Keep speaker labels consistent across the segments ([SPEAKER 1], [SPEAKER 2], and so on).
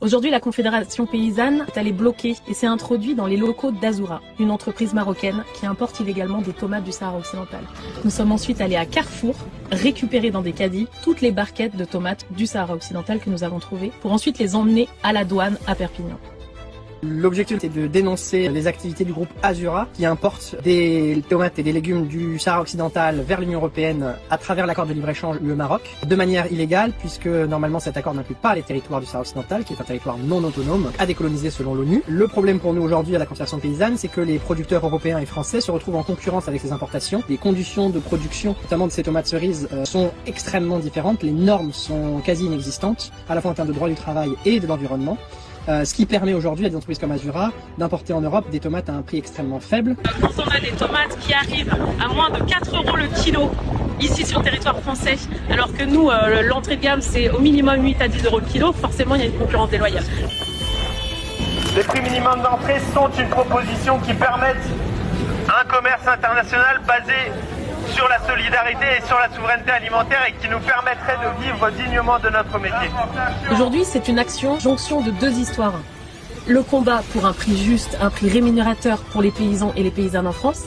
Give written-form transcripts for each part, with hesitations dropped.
[SPEAKER 1] Aujourd'hui, la Confédération paysanne est allée bloquer et s'est introduite dans les locaux d'Azura, une entreprise marocaine qui importe illégalement des tomates du Sahara occidental. Nous sommes ensuite allés à Carrefour récupérer dans des caddies toutes les barquettes de tomates du Sahara occidental que nous avons trouvées pour ensuite les emmener à la douane à Perpignan.
[SPEAKER 2] L'objectif est de dénoncer les activités du groupe Azura qui importe des tomates et des légumes du Sahara occidental vers l'Union européenne à travers l'accord de libre-échange UE-Maroc de manière illégale puisque normalement cet accord n'inclut pas les territoires du Sahara occidental qui est un territoire non autonome à décoloniser selon l'ONU. Le problème pour nous aujourd'hui à la Confédération paysanne, c'est que les producteurs européens et français se retrouvent en concurrence avec ces importations. Les conditions de production, notamment de ces tomates cerises, sont extrêmement différentes. Les normes sont quasi inexistantes, à la fois en termes de droit du travail et de l'environnement. Ce qui permet aujourd'hui à des entreprises comme Azura d'importer en Europe des tomates à un prix extrêmement faible.
[SPEAKER 1] Quand on a des tomates qui arrivent à moins de 4 € le kilo ici sur le territoire français, alors que nous, l'entrée de gamme, c'est au minimum 8 à 10 € le kilo, forcément il y a une concurrence déloyale.
[SPEAKER 3] Les prix minimums d'entrée sont une proposition qui permettent un commerce international basé sur la solidarité et sur la souveraineté alimentaire et qui nous permettrait de vivre dignement de notre métier.
[SPEAKER 1] Aujourd'hui, c'est une action jonction de deux histoires. Le combat pour un prix juste, un prix rémunérateur pour les paysans et les paysannes en France,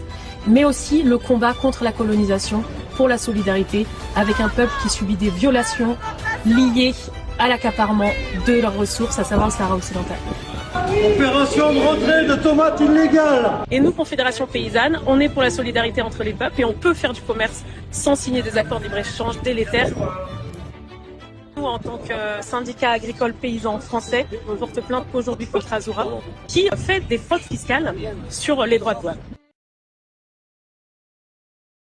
[SPEAKER 1] mais aussi le combat contre la colonisation, pour la solidarité avec un peuple qui subit des violations liées à l'accaparement de leurs ressources, à savoir le Sahara occidental.
[SPEAKER 4] Opération de retrait de tomates illégales.
[SPEAKER 1] Et nous, Confédération paysanne, on est pour la solidarité entre les peuples et on peut faire du commerce sans signer des accords de libre-échange délétères. Nous, en tant que syndicat agricole paysan français, on porte plainte aujourd'hui contre Azura qui fait des fraudes fiscales sur les droits de douane.